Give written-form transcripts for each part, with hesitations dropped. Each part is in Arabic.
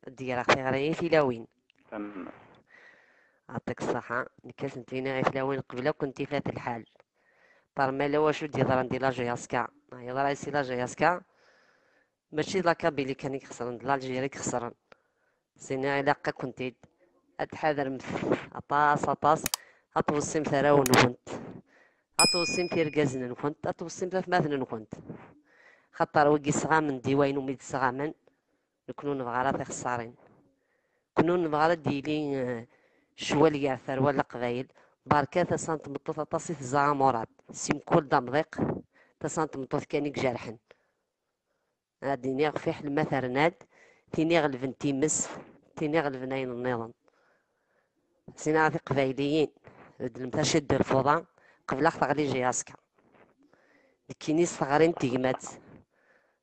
ديال اختي غير تيلاوين. تم. عطيك الصحة. كاس نتينا غير تلاوين قبله كنتي فات الحال. طارمالا واش ودي هضران ديال لاجياسكا، هضر راسي لاجياسكا ماشي لاكابيلي كان خسران، الجيري خسران. سينا الا كنتي اتحذر اطاس اطاس اتوصم ثراون كنت اتوصم تيركازن كنت اتوصم ثلاث مثلا كنت خاطر وكي صغا من ديوين وميد صغا نكونو نبغى راه خسارين، كنو نبغى ديلي شوالية ثروة ولا قبايل بركة تصانت مطوطة تصيف زامورات سيم كل دمضيق تصانت مطوط كانك جارحن هادي نيغ في حل مثرناد تينيغ الفنتيمس تينيغ الفناين النظام سينا في قبايليين المتشد الفضاء قبل تغلي جياسكا كيني صغارين تيمات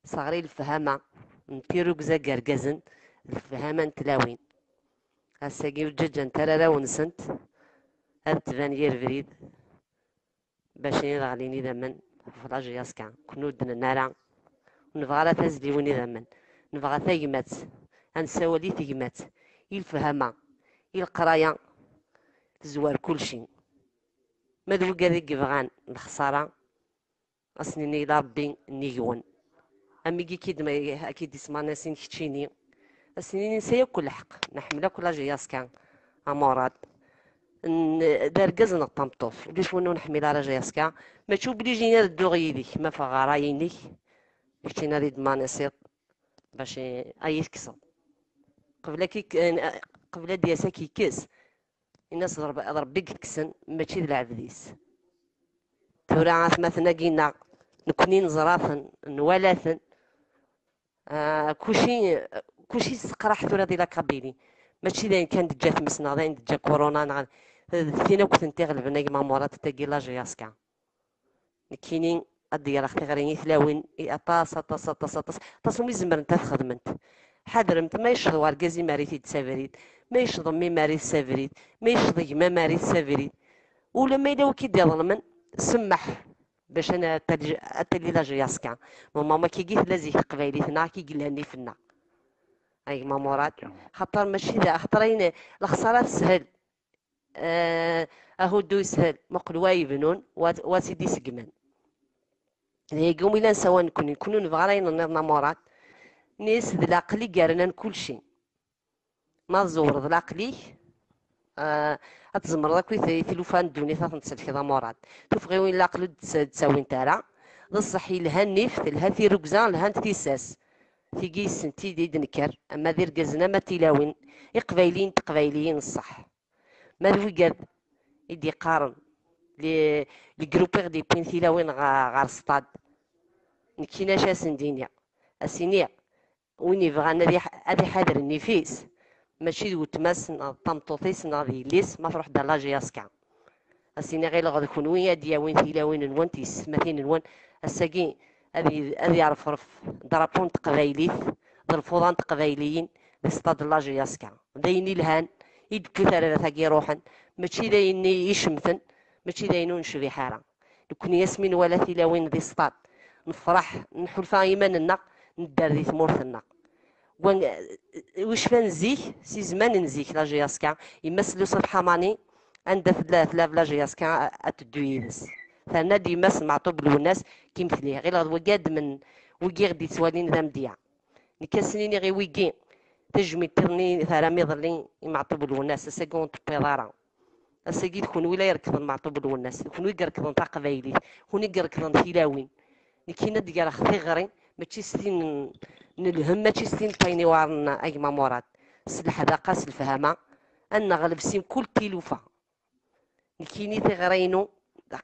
صغري الفهامة نتيرو كزا قرقزن الفهامة نتلاوين هساقي وجوج نترارا ونسنت هاد تبان يرفريد باش غاليني دمن فلاج ياسكا كنو دنا نارا نبغى لا تزلي ويني دمن نبغى ثيمات انساولي ثيمات الفهمة القراية تزوار كلشي ما ذو قاذي يبغان الخسارة أصنيني ربي نيجون أمي كيد ما أكيد يسمع ناسين كتشيني أصنيني نسيا كل حق نحملها كل جياسكا أمورات داركز نطمطوف ليش ونو نحمل على جياسكا ما تشوف بلي جينا الدوغ يديك ما فغراينيك كتينا ريد مانسيط باش اي تكسر قبل قبل دياسا كيكس الناس ربي كسن ماشي د العبديس تورا عاث مثلا كينا نكونين زراثن نولاثن كلشي سقراح ثورا ديال كابيلي ماشي داين كانت جات مسنا داين جا كورونا ثينا كنت تغلبنا كيما مرات تاكي لا جياسكا كاينين ديال اختي غير ثلاوين اطاس اطاس اطاس اطاس اطاس ومي زمر انت خدمت حضرمت ما يشض وركازي ماريتي تسافريت ما يشض مي ماري تسافريت ما يشض ما ماري تسافريت ولما يداو كي ظلمن سمح باش انا اتلي لا جياسكا ماما كي قيت لازي قبايلي ثنا كي قلاني فينا اي ما مراد خاطر ماشي ذا خاطرين الخساره سهل اهو دو يسهل مقلوا يبنون واسيدي سقمان يقوم إلا نسوا نكونو نبغى راين نضنا مراد نيس ذ العقلي قارنا كل شيء ما زور ذ العقلي أتزمر ذاك ثلوفان دوني تنسل كذا مراد تفغي وين العقل تساوي نتارا ذا الصحي لها نيفت لها في ركزان لها تيساس في قيس انتي دي دنكر اما دير قزنا ما تيلاوين يقبايلين تقبايليين الصح ما ذوي قاد يدي قارن لي جروبيغ دي بين تيلاوين غار ستاد نكينا شاسن دينيا السينيا وين يبغى هذه حاضر النفيس ماشي دو تماس طمطوطيس ناضي ليس ما تروح دار لاجياسكا السينيا غير غادي يكون وين ديا وين تيلاوين نوان تيسماتين نوان الساقي هذه يعرف رف درابون تقبايليت الفوضان تقبايليين بسطاد لاجياسكا دايني الهان يدكو ثلاثة كي روحن ماشي دايني يشمثن ماشي داينو نشوفي حارة لكن ياسمين ولا تيلاوين ذي سطاد نفرح نحل ايماننا ندار ذي ثمورتنا واش فنزيك سي زمان نزيك لا جياسكا يمثلوا صبحه ماني عند ثلاث لا جياسكا اتدويلس فانا ديما سمعتو بالناس كيمثليه غير وقاد من وكي غدي توالين ذا مديع نكاسنيني غير وكي تجمي ترني ثرامي ظلين معطوب الناس ساكون طبيضاره اساكي تكون ولا يركض معطوب الناس يكون يركض تاع قبايلي يكون يركض تيلاوين كاينه ديال اختي غري ماشي ستين نلهم ماشي ستين طيني وارنا اي مراد الحداقه الفهامه ان غلب سيم كل تيلوفه كايني تغرينو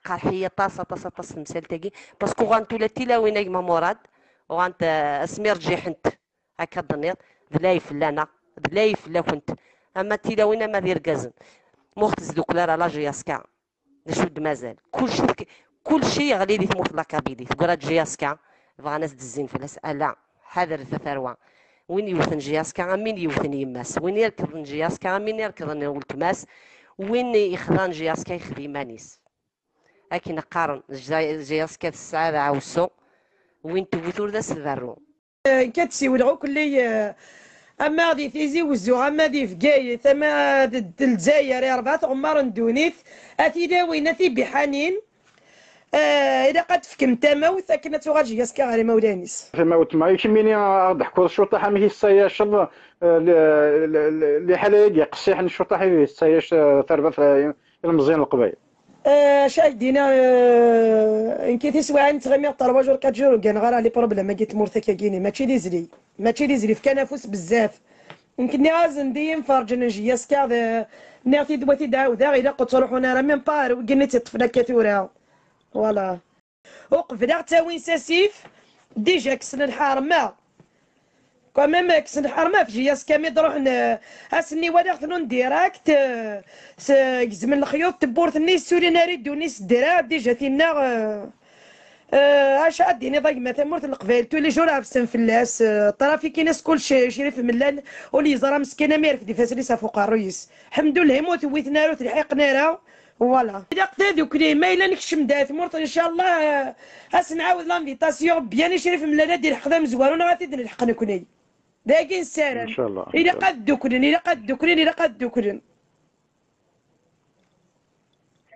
قرحيه طاس مسالتاكي باسكو غانتو لا تيلاوين اي مراد وغانت اسمير جيحنت هكا الدنيا ذلايف لانا ذلايف لا كنت اما تيلاوين ما دير كازن مختز دوكلارا لا جياسكا نشد مازال كلشي غادي يدي تموت لاكابيلي تقرا جياسكا بغا ناس دزين فلاس لا حذر ثروه وين يوثن جياسكا مين يوثن يماس وين يركض جياسكا مين يركض ولتماس وين يخضان جياسكا يخدي مانيس لكن قارن جياسكا في الساعه عاوسو وين تبوثور ذا سفرو كتسي ولعو كلي اما غادي تيزي وزو اما دي فكايث اما الجزائر يا ربعة عمر ندونيث اتي داوين اتي بحنين اذا قد فكم تموت اكن تغاجي يسكا على مولانيس في موت ما يكميني ضحكوا الشرطه حامي السياش اللي حاله قصيح الشرطه حي السياش تربه في المزيان القبائل. شاي دينا انكي تسوى عن تغمي 3 جور 4 جور كان غير لي بروبليم ما قلت مرتكا كيني ماشي لي زلي ماشي لي زلي في كنافوس بزاف يمكن غازن ديم فرج نجي يسكا نعطي دواتي داعودا الا قلت روحنا راه ميم بار وقلنا تطفنا كثوره فوالا وقفنا حتى وين ساسيف ديجا كسن الحارمه كمام كسن الحرمه في جياس كامي دروح اسني ولا غتنون ديراكت زمن الخيوط تبورت نيس سوري ناري دونيس دراب ديجا تينا اش اديني ضيق مثلا مورت القبائل تولي جورها في السنفلاس طرافي ناس كل شريف ملال ولي زرا مسكينه ميرك دي فاسلي فوق الرئيس الحمد لله يموت ويتنا رو تلحقنا راه فوالا اذا قدا دوك لي ما الا نكشم دات مورت ان شاء الله نعاود لانفيتاسيون بيان شريف ملال دير حقدا مزوارون غادي نلحقنا كوني لكن سارا ان شاء الله الى قد دكرن الى قد دكرن الى قد دكرن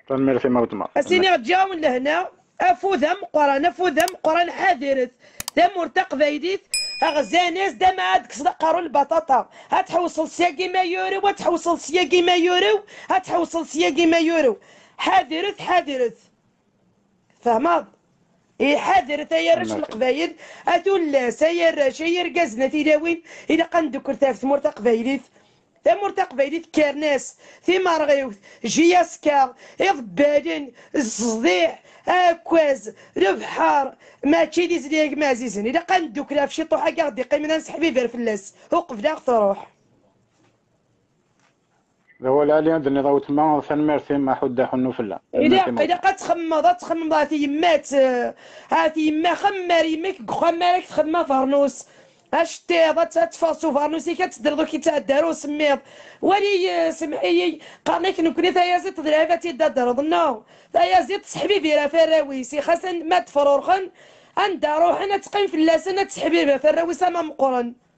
تنمر في موت ما اسيني غتجاون لهنا افوذم قران افوذم قران حاضرت ذم مرتق فايديت اغزانيس دم عاد قارو البطاطا هتحوصل سياقي ما يورو وتحوصل سياقي ما يورو هتحوصل سياقي ما يورو حاضرت حاضرت فهمت إيه حاضر تايرش القبايل أدول ساير شاير قزنا تيلاوين إلا قندك ثالث مرتق بايليث مرتق بايليث كارناس في مرغيوث جياسكا إضبالين الصديع أكواز البحار ما تشي لي زليق ما عزيزن إلا قندك لا في شي طوحة قاعد يقيم نسحبي بير فلاس وقف لا تروح هو العالي عندنا ضوت ما ثنمر ما حدا حنو فلا إلا قد تخمض هاتي يمات هاتي يما خمار يمك خمارك تخمى فرنوس اش تيضا تفاصو فرنوسي كتدردو كي تعدارو سميض ولي سمحيي قالك نكوني ثايازيت تدرافا تيدادرض نو ثايازيت تسحبي بيرا فراويسي خاصة ما تفرورخن عندها روح انا تقيم في اللاسنة تسحبي بيرا فراويسا ما مقرن